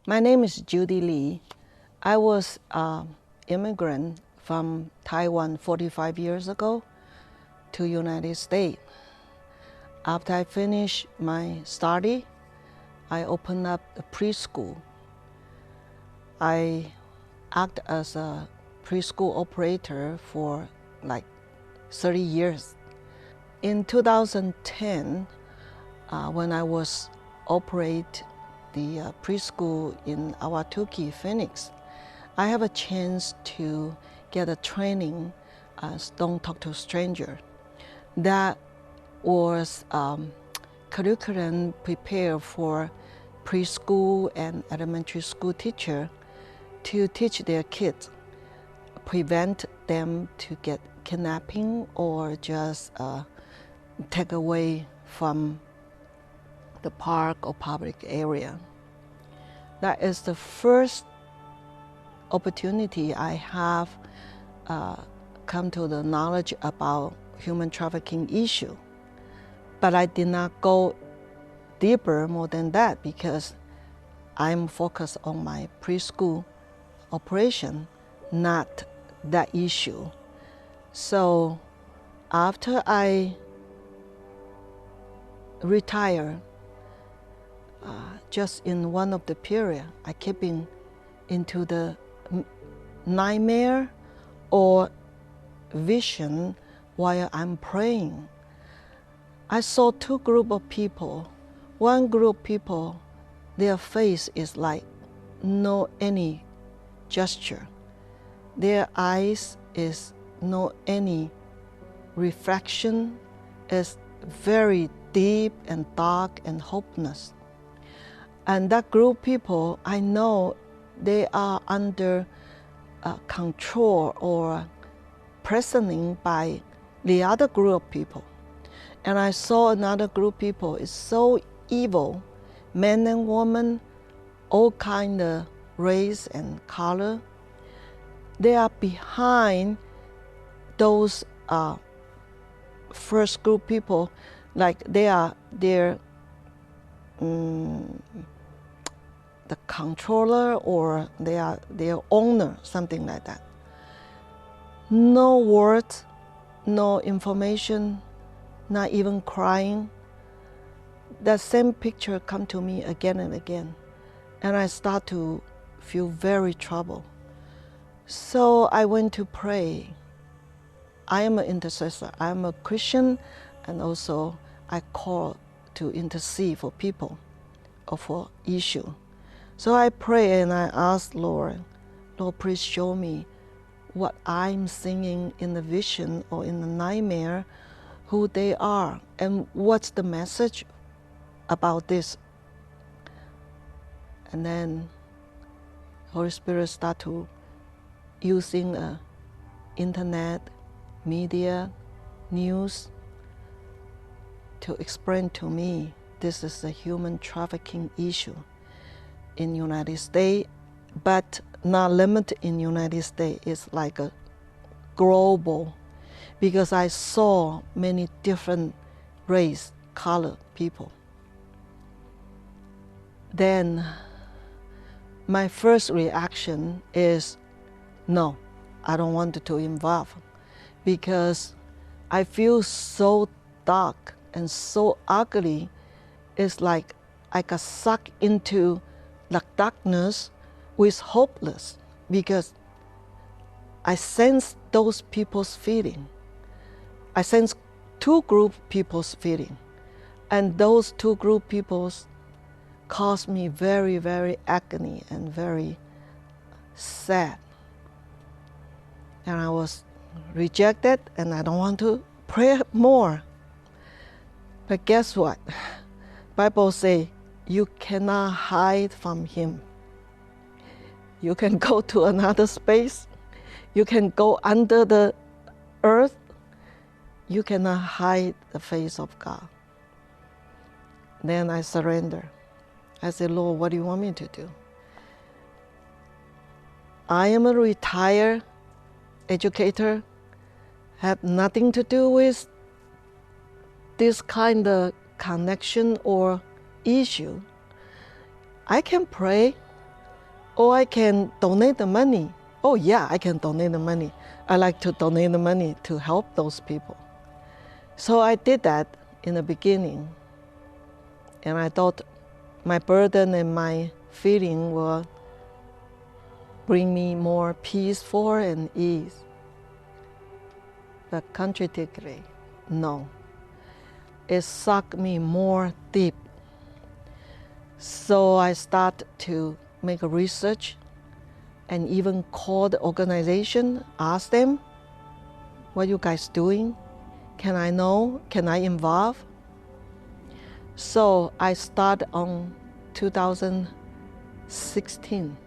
My name is Judy Lee. I was an immigrant from Taiwan 45 years ago to United States. After I finished my study, I opened up a preschool. I act as a preschool operator for like 30 years. In 2010, when I was operate the preschool in Awatuki, Phoenix, I have a chance to get a training as Don't Talk to Stranger. That was curriculum prepared for preschool and elementary school teacher to teach their kids, prevent them to get kidnapping or just take away from the park or public area. That is the first opportunity I have come to the knowledge about human trafficking issue. But I did not go deeper more than that because I'm focused on my preschool operation, not that issue. So after I retire, just in one of the period, I kept into the nightmare or vision while I'm praying. I saw two groups of people. One group of people, their face is like no any gesture. Their eyes is no any reflection. It's very deep and dark and hopeless. And that group of people, I know they are under control or presenting by the other group of people. And I saw another group of people is so evil, men and women, all kind of race and color. They are behind those first group of people, like they're the controller or they are their owner, something like that. No words, no information, not even crying. That same picture come to me again and again, and I start to feel very troubled. So I went to pray. I am an intercessor. I am a Christian, and also I call to intercede for people or for issue. So I pray and I ask Lord, please show me what I'm seeing in the vision or in the nightmare, who they are, and what's the message about this. And then Holy Spirit start to using internet, media, news to explain to me this is a human trafficking issue in United States, but not limited in United States. It's like a global, because I saw many different race, color people. Then my first reaction is, no, I don't want to involve, because I feel so dark and so ugly. It's like I got sucked into the darkness with hopeless, because I sense those people's feeling. I sense two group people's feeling, and those two group people's caused me very, very agony and very sad. And I was rejected, and I don't want to pray more. But guess what? Bible say you cannot hide from him. You can go to another space. You can go under the earth. You cannot hide the face of God. Then I surrender. I said, Lord, what do you want me to do? I am a retired educator, have nothing to do with this kind of connection or issue. I can pray, or I can donate the money. Oh yeah, I can donate the money. I like to donate the money to help those people. So I did that in the beginning. And I thought my burden and my feeling will bring me more peaceful and ease. But contradictory, no. It sucked me more deep. So I started to make a research and even call the organization, ask them, what you guys doing? Can I know? Can I involve? So I started on 2016,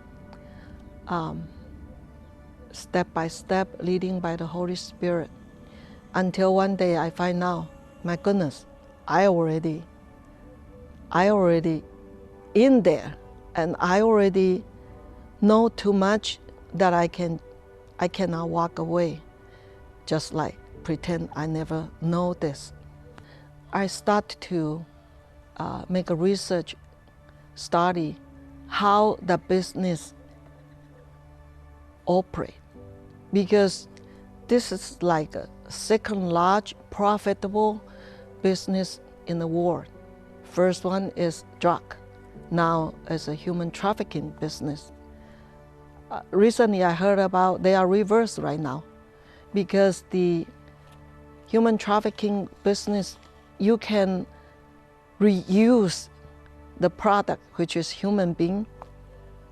step by step, leading by the Holy Spirit, until one day I find out, my goodness, I already in there, and I already know too much that I cannot walk away, just like pretend I never know this. I start to make a research study how the business operate, because this is like a second large profitable business in the world. First one is drug, now is a human trafficking business. Recently I heard about they are reversed right now, because the human trafficking business, you can reuse the product, which is human being,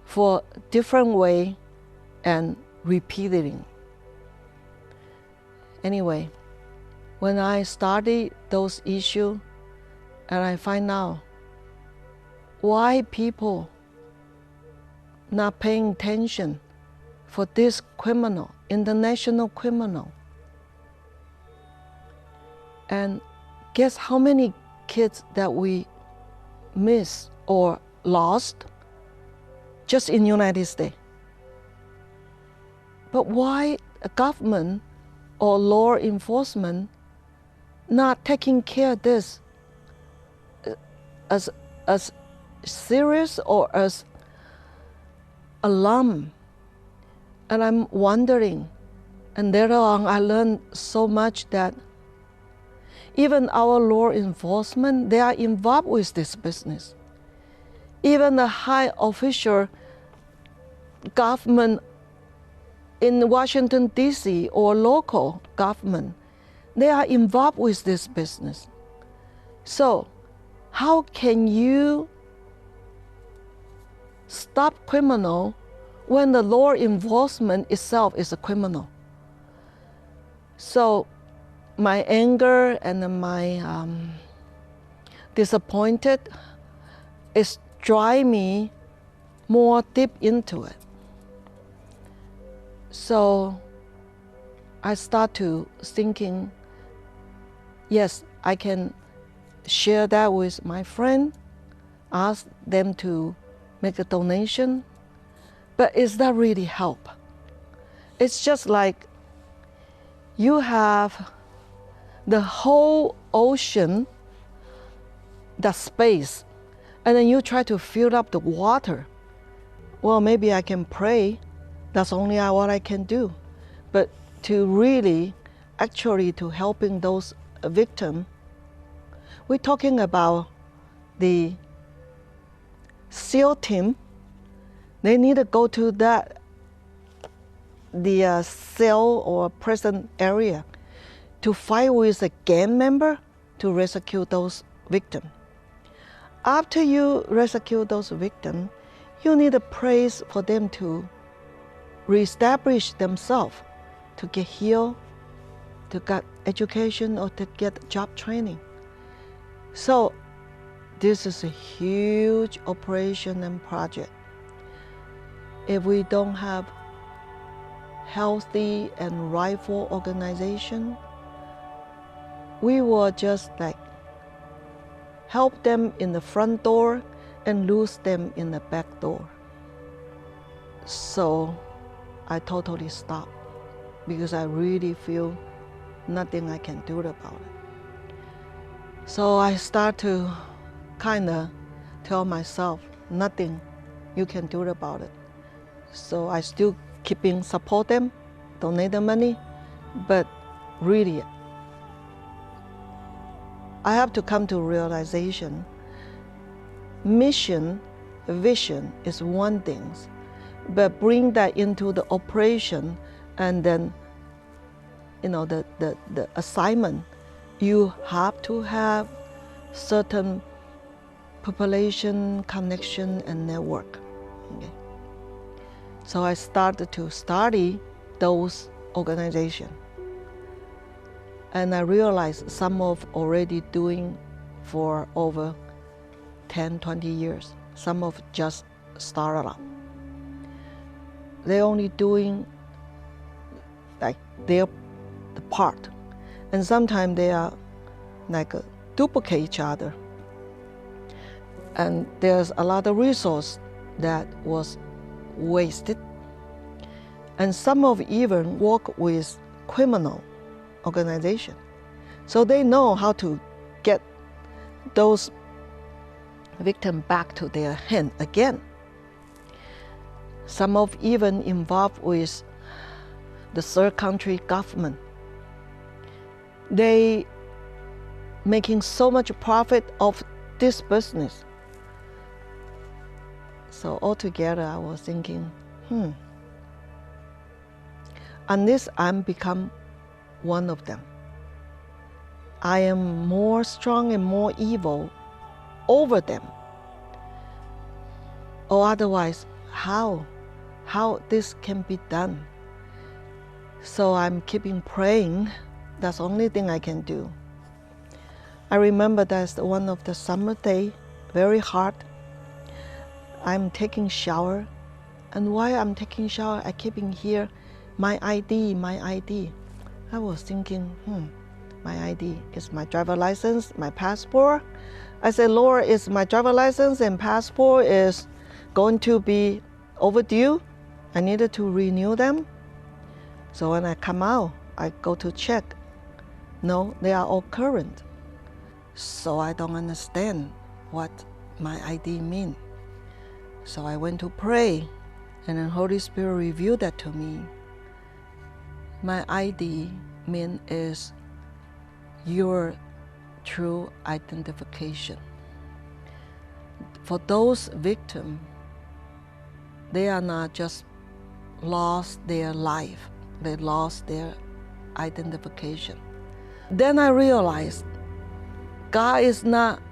for different way and repeating. Anyway, when I studied those issues, and I find out why people not paying attention for this criminal, international criminal. And guess how many kids that we miss or lost just in the United States? But why a government or law enforcement not taking care of this as serious or as alarm? And I'm wondering, and later on I learned so much that even our law enforcement, they are involved with this business. Even the high official government in Washington, D.C. or local government, they are involved with this business. So how can you stop criminal when the law enforcement itself is a criminal? So my anger and my disappointed is drive me more deep into it. So I start to thinking, yes, I can share that with my friend, ask them to make a donation, but is that really help? It's just like you have the whole ocean, the space, and then you try to fill up the water. Well, maybe I can pray. That's only what I can do. But to really, actually to helping those victims, we're talking about the SEAL team. They need to go to the cell or prison area to fight with a gang member to rescue those victims. After you rescue those victims, you need to pray for them to reestablish themselves, to get healed, to get education, or to get job training. So this is a huge operation and project. If we don't have healthy and rightful organization, we will just like help them in the front door and lose them in the back door. So I totally stopped because I really feel nothing I can do about it. So I start to kind of tell myself, nothing you can do about it. So I still keeping support them, donate the money, but really, I have to come to realization, mission, vision is one thing, but bring that into the operation and then, the assignment, you have to have certain population connection and network. Okay. So I started to study those organizations. And I realized some of already doing for over 10, 20 years. Some of just started up. They're only doing like their part. And sometimes they are like duplicate each other. And there's a lot of resource that was wasted. And some of even work with criminal organization. So they know how to get those victims back to their hand again. Some of even involved with the third country government. They making so much profit of this business. So altogether I was thinking, unless I'm become one of them, I am more strong and more evil over them. Or otherwise, how this can be done? So I'm keeping praying. That's the only thing I can do. I remember that's one of the summer day, very hot. I'm taking shower, and while I'm taking shower, I keep in here, my ID, my ID. I was thinking, my ID is my driver license, my passport. I said, Lord, is my driver license and passport is going to be overdue? I needed to renew them. So when I come out, I go to check. No, they are all current. So I don't understand what my ID means. So I went to pray, and then Holy Spirit revealed that to me. My ID mean is your true identification. For those victims, they are not just lost their life, they lost their identification. Then I realized God is not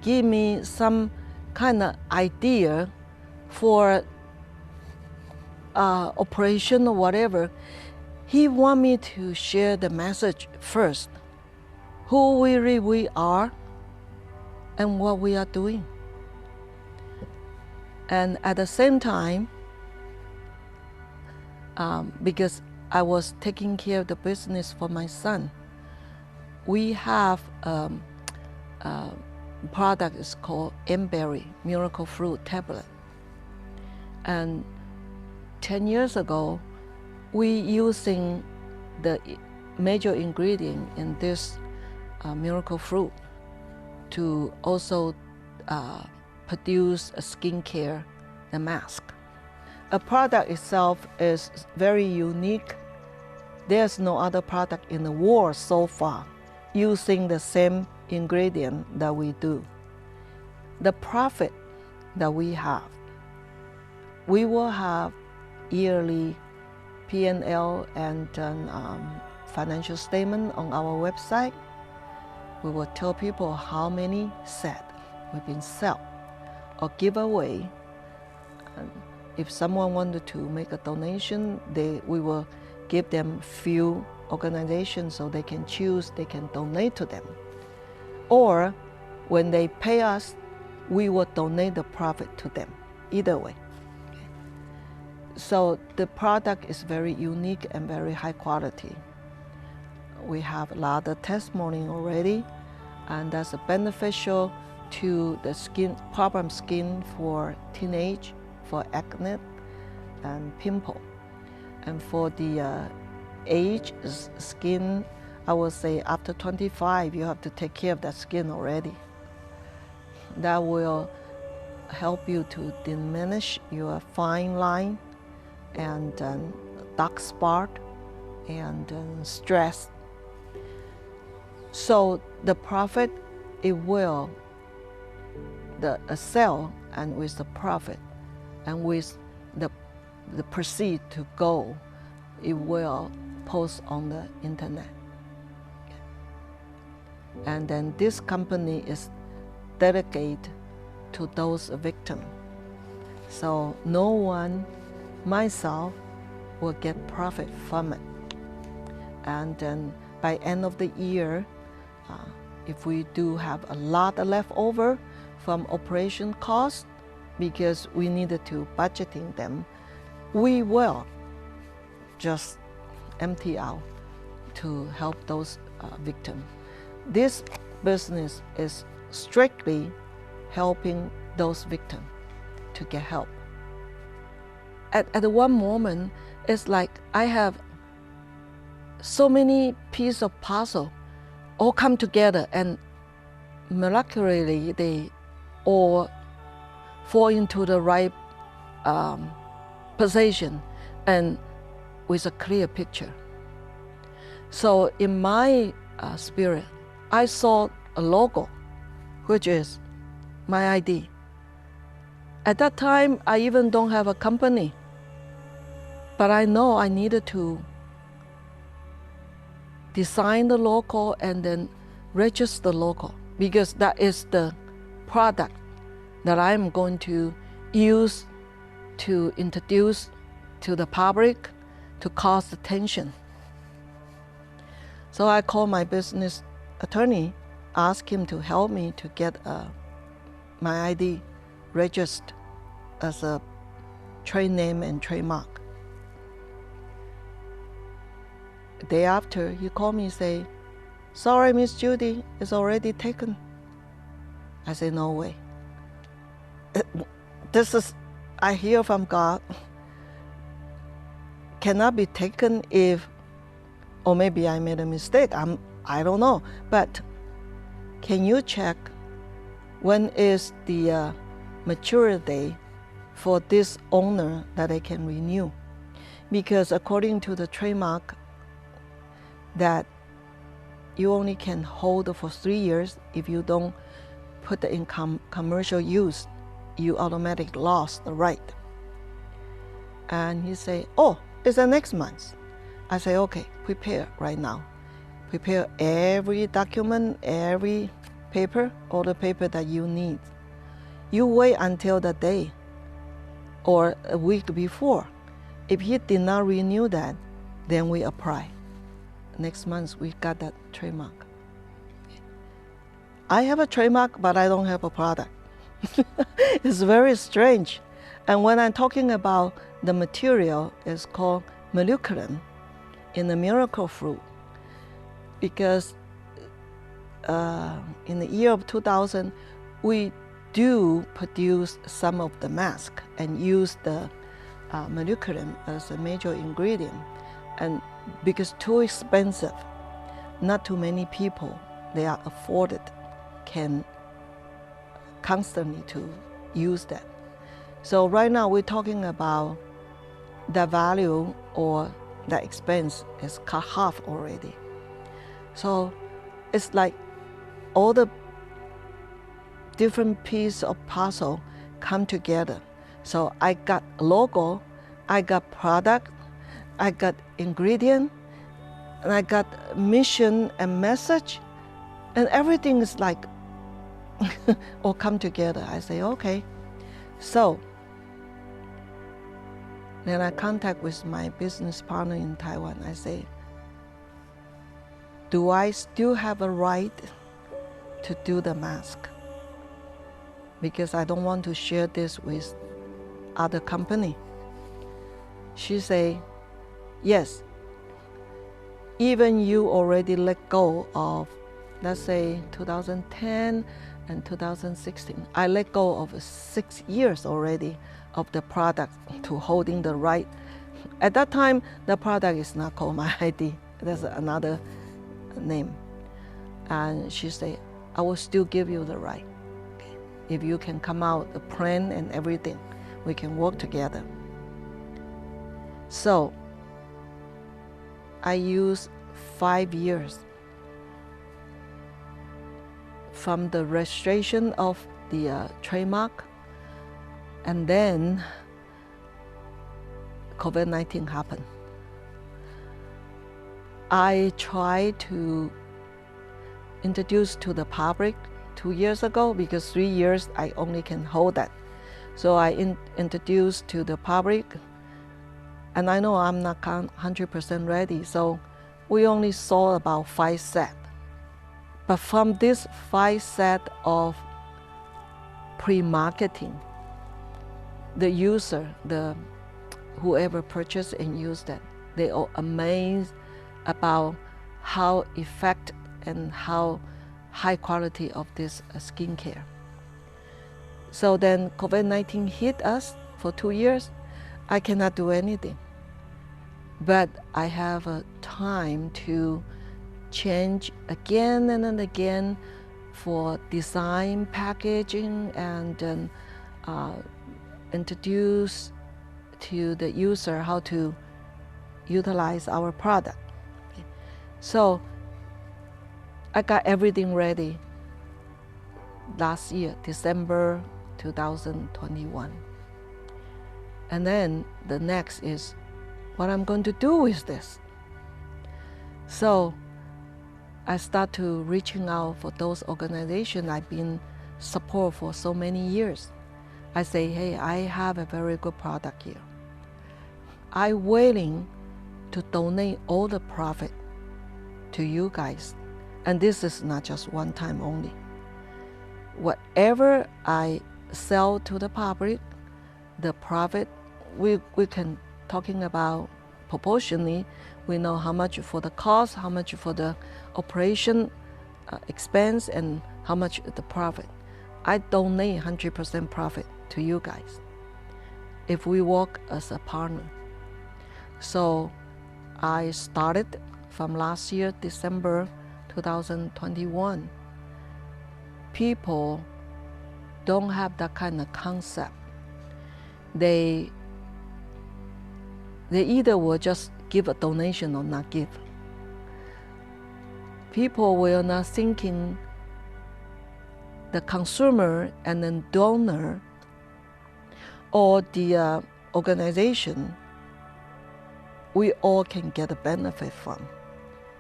giving me some kind of idea for operation or whatever. He wants me to share the message first, who really we are and what we are doing. And at the same time, because I was taking care of the business for my son, we have a product is called Berry Miracle Fruit Tablet. And 10 years ago, we using the major ingredient in this miracle fruit to also produce a skincare, the mask. A product itself is very unique. There's no other product in the world so far using the same ingredient that we do. The profit that we have, we will have yearly P&L and financial statement on our website. We will tell people how many set we've been sell or give away. And if someone wanted to make a donation, we will give them few organizations so they can choose, they can donate to them. Or when they pay us, we will donate the profit to them, either way. Okay. So the product is very unique and very high quality. We have a lot of testimony already, and that's beneficial to the skin, problem skin for teenage, for acne and pimple. And for the age skin, I would say after 25, you have to take care of that skin already. That will help you to diminish your fine line and dark spot and stress. So the profit, it will, a sale and with the profit and with the proceed to go, it will post on the internet. And then this company is dedicated to those victims. So no one, myself, will get profit from it. And then by end of the year, if we do have a lot left over from operation costs, because we needed to budgeting them, we will just empty out to help those victims. This business is strictly helping those victims to get help. At one moment, it's like I have so many pieces of puzzle all come together, and miraculously they all fall into the right position and with a clear picture. So in my spirit, I saw a logo, which is my ID. At that time, I even don't have a company, but I know I needed to design the logo and then register the logo, because that is the product that I'm going to use to introduce to the public to cause attention. So I called my business attorney, asked him to help me to get my ID registered as a trade name and trademark. The day after, he called me and say, "Sorry, Miss Judy, it's already taken." I say, "No way. This is, I hear from God, cannot be taken if, or maybe I made a mistake, I don't know, but can you check when is the maturity date for this owner that I can renew?" Because according to the trademark, that you only can hold for 3 years. If you don't put it in commercial use, you automatically lost the right. And he say, "Oh, it's the next month." I say, "Okay, prepare right now. Prepare every document, every paper, all the paper that you need. You wait until the day or a week before. If he did not renew that, then we apply." Next month, we got that trademark. I have a trademark, but I don't have a product. It's very strange. And when I'm talking about the material, it's called molliculum in the miracle fruit, because in the year of 2000, we do produce some of the mask and use the molliculum as a major ingredient. And because too expensive, not too many people, they are afforded, can constantly to use that. So right now we're talking about the value or the expense is cut half already. So it's like all the different pieces of puzzle come together. So I got logo, I got product, I got ingredient, and I got mission and message, and everything is like all come together. I say, okay. So then I contact with my business partner in Taiwan. I say, do I still have a right to do the mask? Because I don't want to share this with other company. She say, yes, even you already let go of, let's say 2010 and 2016. I let go of 6 years already of the product to holding the right. At that time, the product is not called my ID. There's another name. And she say, I will still give you the right. Okay. If you can come out, the plan and everything, we can work together. So I used 5 years from the registration of the trademark, and then COVID-19 happened. I tried to introduce to the public 2 years ago, because 3 years I only can hold that. So I introduced to the public, and I know I'm not 100% ready, so we only sold about 5 sets. But from this 5 sets of pre-marketing, the user, whoever purchased and used it, they are amazed about how effective and how high quality of this skincare. So then COVID-19 hit us for 2 years. I cannot do anything, but I have a time to change again and again for design, packaging, and introduce to the user how to utilize our product. Okay. So I got everything ready last year, December 2021. And then the next is what I'm going to do with this. So I start to reaching out for those organizations I've been support for so many years. I say, hey, I have a very good product here. I'm willing to donate all the profit to you guys. And this is not just one time only. Whatever I sell to the public, the profit, we can talking about proportionally. We know how much for the cost, how much for the operation expense, and how much the profit. I donate 100% profit to you guys if we work as a partner. So I started from last year, December 2021. People don't have that kind of concept. They either will just give a donation or not give. People will not thinking the consumer and then donor or the organization, we all can get a benefit from.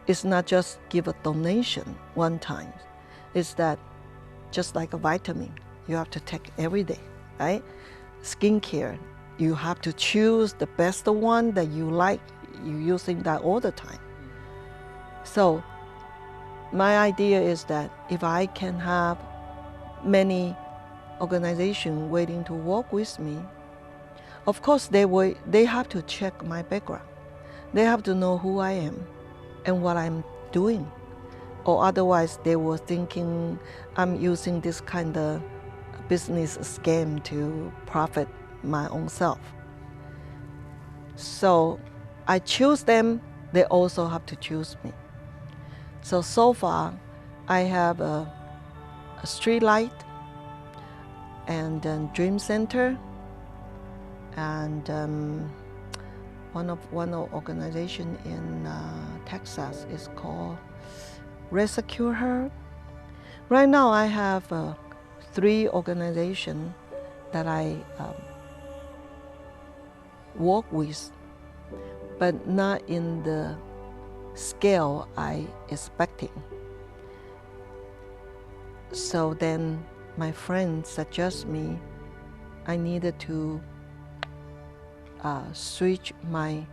It's not just give a donation one time. It's that just like a vitamin, you have to take every day, right? Skincare, you have to choose the best one that you like. You're using that all the time. So my idea is that if I can have many organizations waiting to work with me, of course they have to check my background. They have to know who I am and what I'm doing. Or otherwise they were thinking I'm using this kind of business scam to profit my own self. So I choose them, they also have to choose me. So far I have a street light and a dream center, and one of organization in Texas is called resecure. Right now I have 3 organizations that I work with, but not in the scale I expecting. So then my friend suggests me I needed to switch my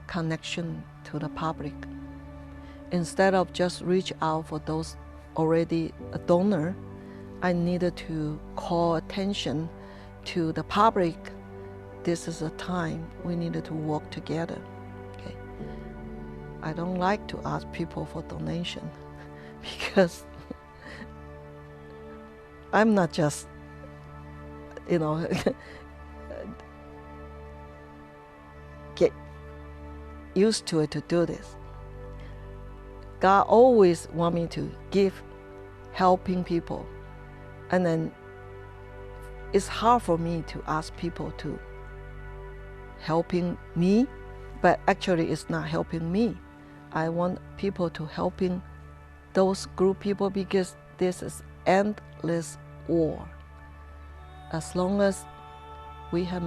connection to the public. Instead of just reach out for those already a donor, I needed to call attention to the public. This is a time we needed to work together. Okay. I don't like to ask people for donation because I'm not just, get used to it to do this. God always want me to give, helping people. And then it's hard for me to ask people to helping me but actually it's not helping me. I want people to helping those group people, because this is endless war. As long as we have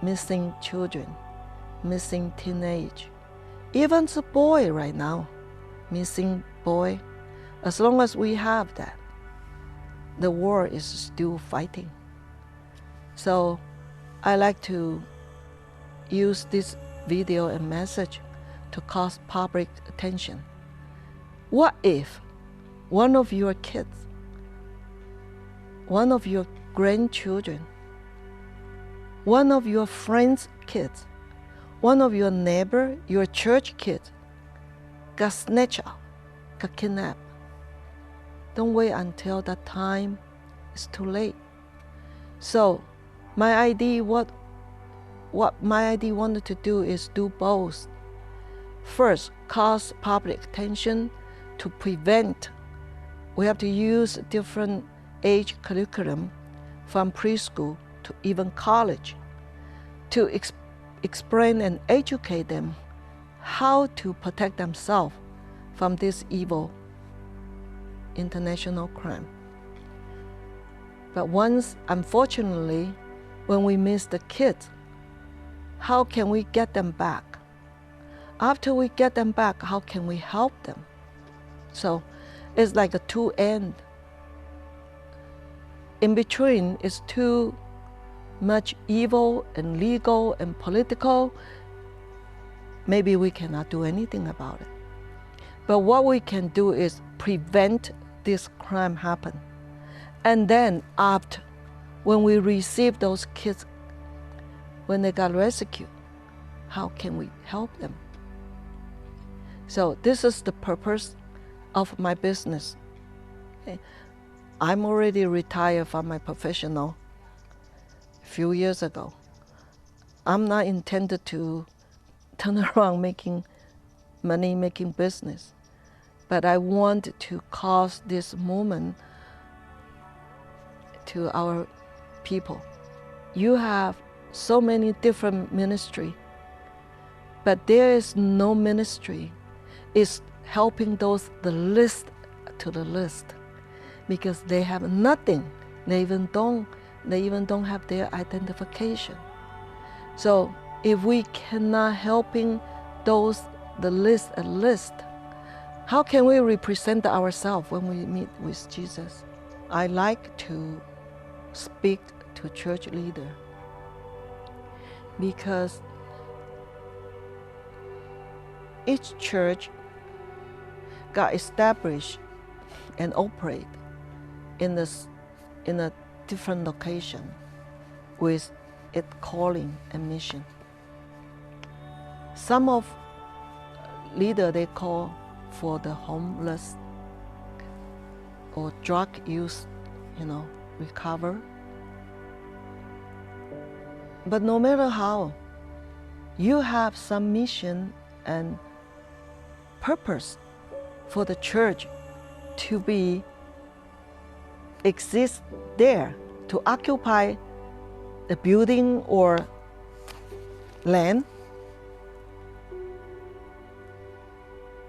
missing children, missing teenage, even the boy right now, missing boy, as long as we have that, the war is still fighting. So I like to use this video and message to cause public attention. What if one of your kids, one of your grandchildren, one of your friends' kids, one of your neighbor, your church kids got snatched up, got kidnapped? Don't wait until that time is too late. So my idea, what my idea wanted to do is do both. First, cause public attention to prevent. We have to use different age curriculum from preschool to even college to explain and educate them how to protect themselves from this evil international crime. But once, unfortunately, when we miss the kids, how can we get them back? After we get them back, how can we help them? So it's like a two-end. In between is too much evil and legal and political. Maybe we cannot do anything about it. But what we can do is prevent this crime happen. And then after, when we receive those kids, when they got rescued, how can we help them? So this is the purpose of my business. Okay. I'm already retired from my professional a few years ago. I'm not intended to turn around making money, making business. But I want to cause this movement to our people. You have so many different ministry, but there is no ministry is helping those the least to the least, because they have nothing. They even don't have their identification. So if we cannot helping those the least at least, how can we represent ourselves when we meet with Jesus? I like to speak to church leader because each church got established and operate in a different location with its calling and mission. Some of leader they call for the homeless or drug use, recover. But no matter how, you have some mission and purpose for the church to exist there, to occupy the building or land.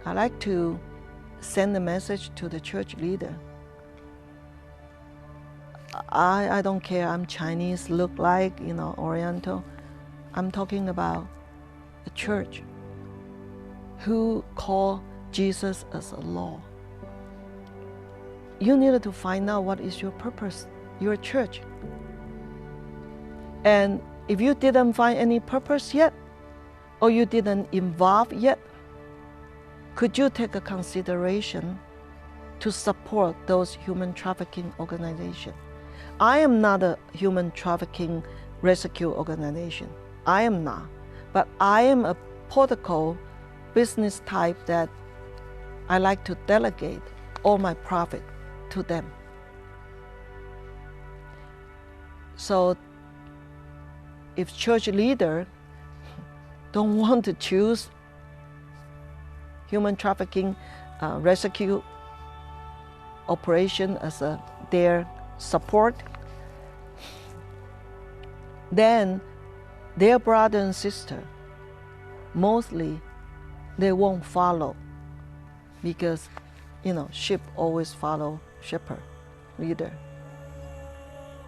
I like to send a message to the church leader. I don't care, I'm Chinese, look like, Oriental. I'm talking about a church who call Jesus as a law. You needed to find out what is your purpose, your church. And if you didn't find any purpose yet, or you didn't involve yet, could you take a consideration to support those human trafficking organizations? I am not a human trafficking rescue organization. I am not. But I am a protocol business type that I like to delegate all my profit to them. So if church leader don't want to choose human trafficking rescue operation as their support, then their brother and sister mostly they won't follow, because sheep always follow shepherd, leader.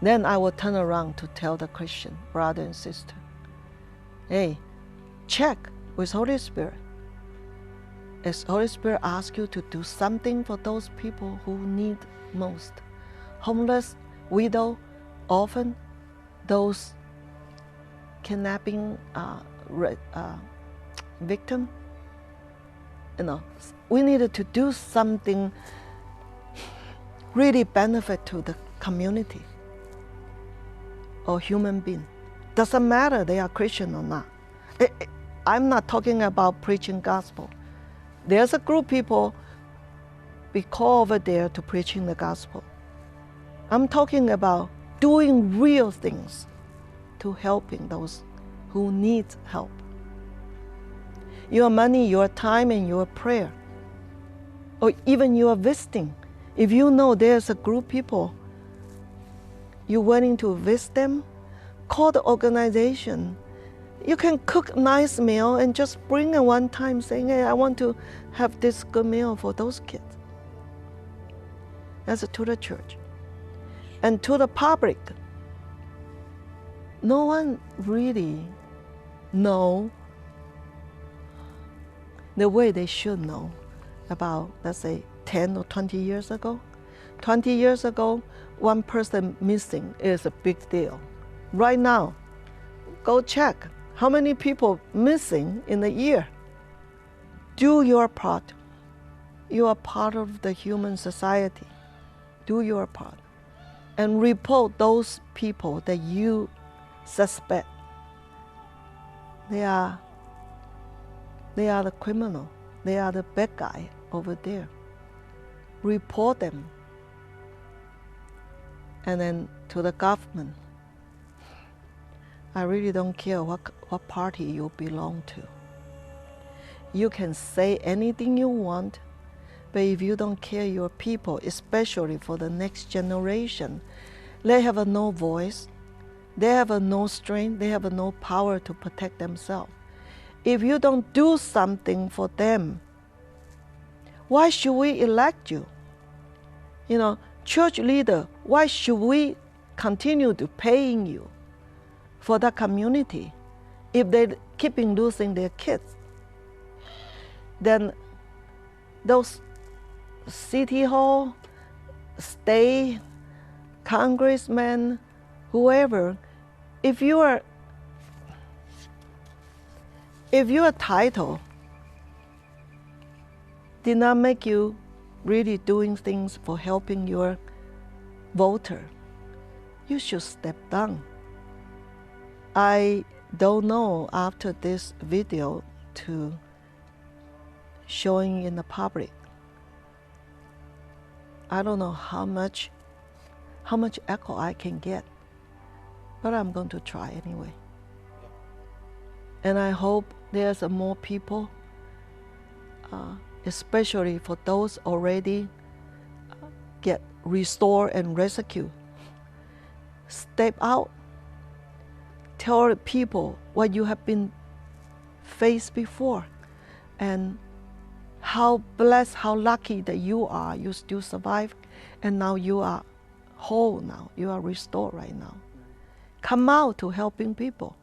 Then I will turn around to tell the Christian brother and sister, hey, check with Holy Spirit. As Holy Spirit asks you to do something for those people who need most, homeless, widow, orphan, those kidnapping victim, we needed to do something really benefit to the community or human being. Doesn't matter they are Christian or not. I'm not talking about preaching gospel. There's a group of people we call over there to preaching the gospel. I'm talking about doing real things to helping those who need help. Your money, your time, and your prayer, or even your visiting. If you know there's a group of people you're willing to visit them, call the organization. You can cook a nice meal and just bring it one time saying, hey, I want to have this good meal for those kids. That's to the church. And to the public, no one really know the way they should know about, let's say, 10 or 20 years ago. 20 years ago, one person missing is a big deal. Right now, go check how many people missing in a year. Do your part. You are part of the human society. Do your part. And report those people that you suspect they are the criminal. They are the bad guy over there. Report them. And then to the government, I really don't care what party you belong to. You can say anything you want, but if you don't care your people, especially for the next generation, they have no voice, they have no strength, they have no power to protect themselves. If you don't do something for them, why should we elect you? Church leader, why should we continue to paying you for the community if they keeping losing their kids? Then those city hall, state, congressmen, whoever, if your title did not make you really doing things for helping your voter, you should step down. I don't know after this video to showing in the public, I don't know how much echo I can get, but I'm going to try anyway. And I hope there's more people, especially for those already get restored and rescued. Step out. Tell people what you have been faced before and how blessed, how lucky that you are. You still survive, and now you are whole now. You are restored right now. Come out to helping people.